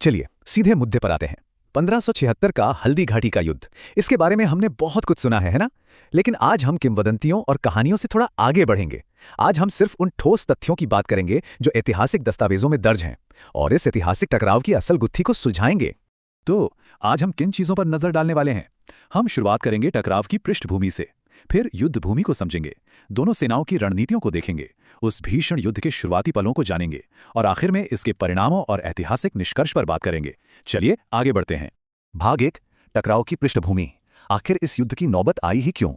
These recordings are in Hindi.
चलिए सीधे मुद्दे पर आते हैं। 1576 का हल्दी घाटी का युद्ध, इसके बारे में हमने बहुत कुछ सुना है ना? लेकिन आज हम किंवदंतियों और कहानियों से थोड़ा आगे बढ़ेंगे। आज हम सिर्फ उन ठोस तथ्यों की बात करेंगे जो ऐतिहासिक दस्तावेजों में दर्ज हैं, और इस ऐतिहासिक टकराव की असल गुत्थी को सुलझाएंगे। तो आज हम किन चीजों पर नजर डालने वाले हैं? हम शुरुआत करेंगे टकराव की पृष्ठभूमि से, फिर युद्ध भूमि को समझेंगे, दोनों सेनाओं की रणनीतियों को देखेंगे, उस भीषण युद्ध के शुरुआती पलों को जानेंगे, और आखिर में इसके परिणामों और ऐतिहासिक निष्कर्ष पर बात करेंगे। चलिए आगे बढ़ते हैं। भाग 1, टकराव की पृष्ठभूमि। आखिर इस युद्ध की नौबत आई ही क्यों?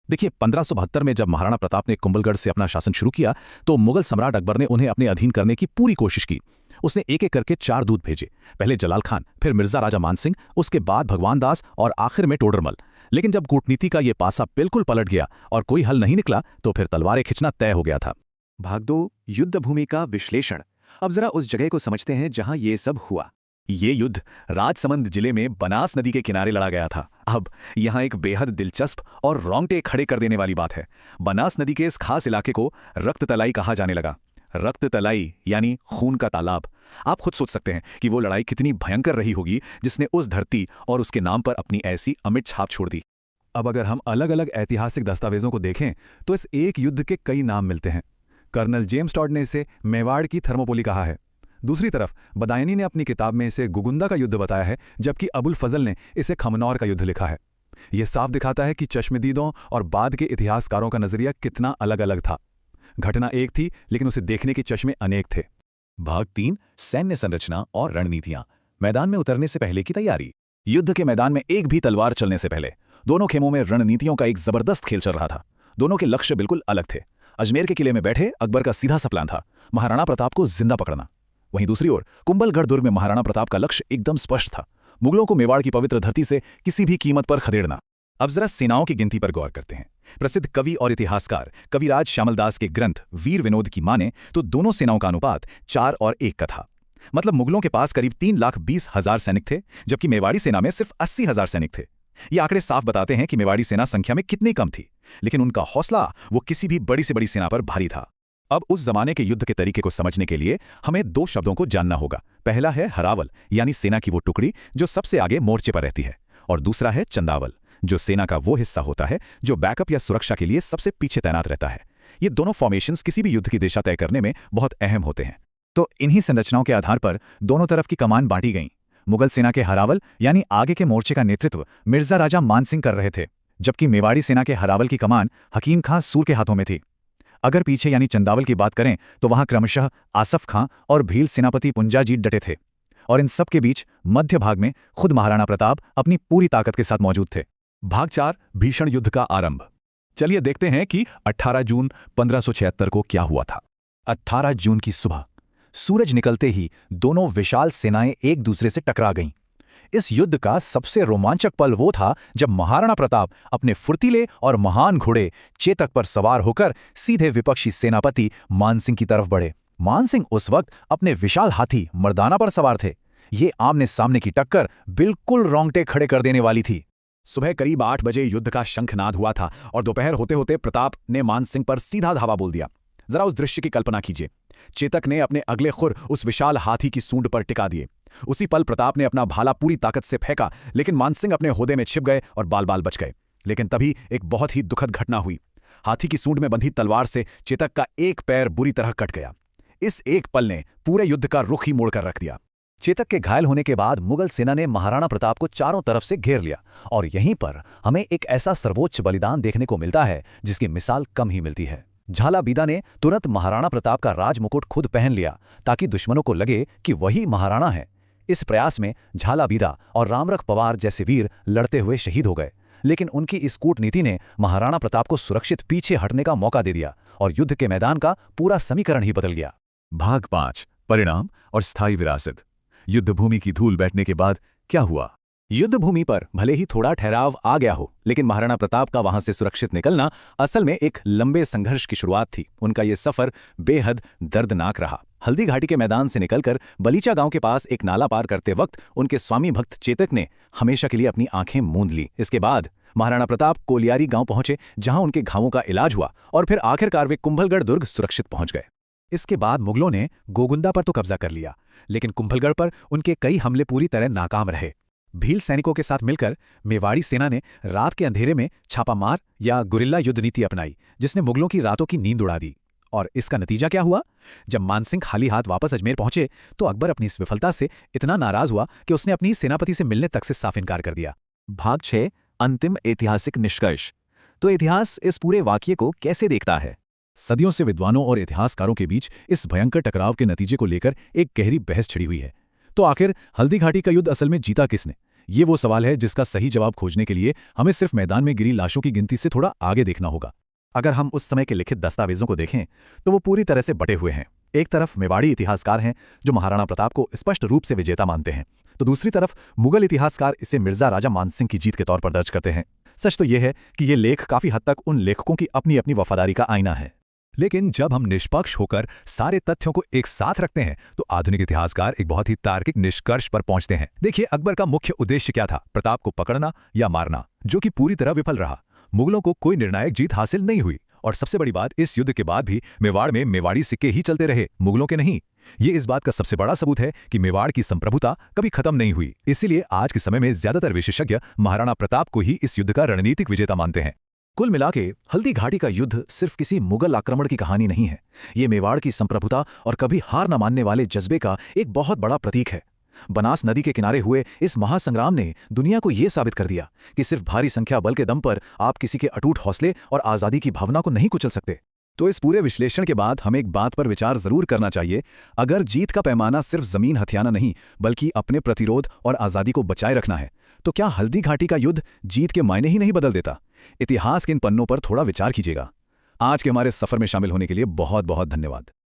देखिए, 1572 में जब महाराणा प्रताप ने कुंभलगढ़ से अपना शासन शुरू किया तो मुगल सम्राट अकबर ने उन्हें अपने अधीन करने की पूरी कोशिश की। उसने एक एक करके 4 दूत भेजे, पहले जलाल खान, फिर मिर्जा राजा मानसिंह, उसके बाद भगवान दास और आखिर में टोडरमल। लेकिन जब कूटनीति का ये पासा बिल्कुल पलट गया और कोई हल नहीं निकला तो फिर तलवारें खिंचना तय हो गया था। भाग 2, युद्ध भूमि का विश्लेषण। अब जरा उस जगह को समझते हैं जहां ये सब हुआ। ये युद्ध राजसमंद जिले में बनास नदी के किनारे लड़ा गया था। अब यहाँ एक बेहद दिलचस्प और रोंगटे खड़े कर देने वाली बात है। बनास नदी के इस खास इलाके को रक्ततलाई कहा जाने लगा। रक्ततलाई यानी खून का तालाब। आप खुद सोच सकते हैं कि वो लड़ाई कितनी भयंकर रही होगी जिसने उस धरती और उसके नाम पर अपनी ऐसी अमिट छाप छोड़ दी। अब अगर हम अलग अलग ऐतिहासिक दस्तावेजों को देखें तो इस एक युद्ध के कई नाम मिलते हैं। कर्नल जेम्स टॉड ने इसे मेवाड़ की थर्मोपोली कहा है। दूसरी तरफ बदायनी ने अपनी किताब में इसे गुगुंदा का युद्ध बताया है, जबकि अबुल फजल ने इसे खमनौर का युद्ध लिखा है। यह साफ दिखाता है कि चश्मदीदों और बाद के इतिहासकारों का नजरिया कितना अलग अलग था। घटना एक थी लेकिन उसे देखने के चश्मे अनेक थे। भाग 3, सैन्य संरचना और रणनीतियां। मैदान में उतरने से पहले की तैयारी। युद्ध के मैदान में एक भी तलवार चलने से पहले दोनों खेमों में रणनीतियों का एक जबरदस्त खेल चल रहा था। दोनों के लक्ष्य बिल्कुल अलग थे। अजमेर के किले में बैठे अकबर का सीधा सा प्लान था महाराणा प्रताप को जिंदा पकड़ना। वहीं दूसरी ओर कुंभलगढ़ दुर्ग में महाराणा प्रताप का लक्ष्य एकदम स्पष्ट था, मुगलों को मेवाड़ की पवित्र धरती से किसी भी कीमत पर खदेड़ना। अब जरा सेनाओं की गिनती पर गौर करते हैं। प्रसिद्ध कवि और इतिहासकार कविराज श्यामल दास के ग्रंथ वीर विनोद की माने तो दोनों सेनाओं का अनुपात 4 और 1 का था। मतलब मुगलों के पास करीब 3,20,000 सैनिक थे, जबकि मेवाड़ी सेना में सिर्फ 80,000 सैनिक थे। ये आंकड़े साफ बताते हैं कि मेवाड़ी सेना संख्या में कितनी कम थी, लेकिन उनका हौसला वो किसी भी बड़ी से बड़ी सेना पर भारी था। अब उस जमाने के युद्ध के तरीके को समझने के लिए हमें 2 शब्दों को जानना होगा। पहला है हरावल, यानी सेना की वो टुकड़ी जो सबसे आगे मोर्चे पर रहती है, और दूसरा है चंदावल, जो सेना का वो हिस्सा होता है जो बैकअप या सुरक्षा के लिए सबसे पीछे तैनात रहता है। ये दोनों फॉर्मेशंस किसी भी युद्ध की दिशा तय करने में बहुत अहम होते हैं। तो इन्हीं संरचनाओं के आधार पर दोनों तरफ की कमान बांटी गई। मुगल सेना के हरावल यानी आगे के मोर्चे का नेतृत्व मिर्जा राजा मानसिंह कर रहे थे, जबकि मेवाड़ी सेना के हरावल की कमान हकीम खां सूर के हाथों में थी। अगर पीछे यानी चंदावल की बात करें तो वहां क्रमशः आसफ खां और भील सेनापति पुंजाजीत डटे थे, और इन सब के बीच मध्य भाग में खुद महाराणा प्रताप अपनी पूरी ताकत के साथ मौजूद थे। भाग 4, भीषण युद्ध का आरंभ। चलिए देखते हैं कि 18 जून 1576 को क्या हुआ था। 18 जून की सुबह सूरज निकलते ही दोनों विशाल सेनाएं एक दूसरे से टकरा गईं। इस युद्ध का सबसे रोमांचक पल वो था जब महाराणा प्रताप अपने फुर्तीले और महान घोड़े चेतक पर सवार होकर सीधे विपक्षी सेनापति मानसिंह की तरफ बढ़े। मानसिंह उस वक्त अपने विशाल हाथी मर्दाना पर सवार थे। ये आमने सामने की टक्कर बिल्कुल रोंगटे खड़े कर देने वाली थी। सुबह करीब 8 बजे युद्ध का शंखनाद हुआ था और दोपहर होते होते प्रताप ने मानसिंह पर सीधा धावा बोल दिया। जरा उस दृश्य की कल्पना कीजिए। चेतक ने अपने अगले खुर उस विशाल हाथी की सूंड पर टिका दिए। उसी पल प्रताप ने अपना भाला पूरी ताकत से फेंका, लेकिन मानसिंह अपने होदे में छिप गए और बाल बाल बच गए। लेकिन तभी एक बहुत ही दुखद घटना हुई। हाथी की सूंड में बंधी तलवार से चेतक का एक पैर बुरी तरह कट गया। इस एक पल ने पूरे युद्ध का रुख ही मोड़कर रख दिया। चेतक के घायल होने के बाद मुगल सेना ने महाराणा प्रताप को चारों तरफ से घेर लिया, और यहीं पर हमें एक ऐसा सर्वोच्च बलिदान देखने को मिलता है जिसकी मिसाल कम ही मिलती है। झालाबीदा ने तुरंत महाराणा प्रताप का राजमुकुट खुद पहन लिया ताकि दुश्मनों को लगे कि वही महाराणा है। इस प्रयास में झालाबीदा और रामरख पवार जैसे वीर लड़ते हुए शहीद हो गए, लेकिन उनकी इस कूटनीति ने महाराणा प्रताप को सुरक्षित पीछे हटने का मौका दे दिया और युद्ध के मैदान का पूरा समीकरण ही बदल गया। भाग 5, परिणाम और स्थायी विरासत। युद्ध भूमि की धूल बैठने के बाद क्या हुआ? युद्ध भूमि पर भले ही थोड़ा ठहराव आ गया हो, लेकिन महाराणा प्रताप का वहां से सुरक्षित निकलना असल में एक लंबे संघर्ष की शुरुआत थी। उनका यह सफर बेहद दर्दनाक रहा। हल्दी घाटी के मैदान से निकलकर बलीचा गांव के पास एक नाला पार करते वक्त उनके स्वामी भक्त चेतक ने हमेशा के लिए अपनी आंखें मूंद ली। इसके बाद महाराणा प्रताप कोलियारी गांव पहुंचे, जहां उनके घावों का इलाज हुआ, और फिर आखिरकार वे कुंभलगढ़ दुर्ग सुरक्षित पहुंच गए। इसके बाद मुगलों ने गोगुंदा पर तो कब्जा कर लिया, लेकिन कुंभलगढ़ पर उनके कई हमले पूरी तरह नाकाम रहे। भील सैनिकों के साथ मिलकर मेवाड़ी सेना ने रात के अंधेरे में छापामार या गुरिल्ला युद्ध नीति अपनाई, जिसने मुगलों की रातों की नींद उड़ा दी। और इसका नतीजा क्या हुआ? जब मानसिंह खाली हाथ वापस अजमेर पहुंचे तो अकबर अपनी इस विफलता से इतना नाराज हुआ कि उसने अपनी सेनापति से मिलने तक से साफ इनकार कर दिया। भाग 6 अंतिम ऐतिहासिक निष्कर्ष। तो इतिहास इस पूरे वाकये को कैसे देखता है? सदियों से विद्वानों और इतिहासकारों के बीच इस भयंकर टकराव के नतीजे को लेकर एक गहरी बहस छिड़ी हुई है। तो आखिर हल्दी घाटी का युद्ध असल में जीता किसने? ये वो सवाल है जिसका सही जवाब खोजने के लिए हमें सिर्फ मैदान में गिरी लाशों की गिनती से थोड़ा आगे देखना होगा। अगर हम उस समय के लिखित दस्तावेजों को देखें तो वो पूरी तरह से बटे हुए हैं। एक तरफ मेवाड़ी इतिहासकार हैं जो महाराणा प्रताप को स्पष्ट रूप से विजेता मानते हैं, तो दूसरी तरफ मुगल इतिहासकार इसे मिर्जा राजा मानसिंह की जीत के तौर पर दर्ज करते हैं। सच तो यह है कि ये लेख काफी हद तक उन लेखकों की अपनी अपनी वफादारी का आईना है। लेकिन जब हम निष्पक्ष होकर सारे तथ्यों को एक साथ रखते हैं तो आधुनिक इतिहासकार एक बहुत ही तार्किक निष्कर्ष पर पहुंचते हैं। देखिए, अकबर का मुख्य उद्देश्य क्या था? प्रताप को पकड़ना या मारना, जो कि पूरी तरह विफल रहा। मुगलों को कोई निर्णायक जीत हासिल नहीं हुई, और सबसे बड़ी बात, इस युद्ध के बाद भी मेवाड़ में मेवाड़ी सिक्के ही चलते रहे, मुगलों के नहीं। ये इस बात का सबसे बड़ा सबूत है कि मेवाड़ की संप्रभुता कभी खत्म नहीं हुई। इसीलिए आज के समय में ज्यादातर विशेषज्ञ महाराणा प्रताप को ही इस युद्ध का रणनीतिक विजेता मानते हैं। कुल मिलाके हल्दी घाटी का युद्ध सिर्फ किसी मुगल आक्रमण की कहानी नहीं है। ये मेवाड़ की संप्रभुता और कभी हार न मानने वाले जज्बे का एक बहुत बड़ा प्रतीक है। बनास नदी के किनारे हुए इस महासंग्राम ने दुनिया को यह साबित कर दिया कि सिर्फ भारी संख्या बल के दम पर आप किसी के अटूट हौसले और आज़ादी की भावना को नहीं कुचल सकते। तो इस पूरे विश्लेषण के बाद हमें एक बात पर विचार जरूर करना चाहिए। अगर जीत का पैमाना सिर्फ जमीन हथियाना नहीं बल्कि अपने प्रतिरोध और आज़ादी को बचाए रखना है, तो क्या हल्दी घाटी का युद्ध जीत के मायने ही नहीं बदल देता? इतिहास के इन पन्नों पर थोड़ा विचार कीजिएगा। आज के हमारे सफर में शामिल होने के लिए बहुत बहुत धन्यवाद।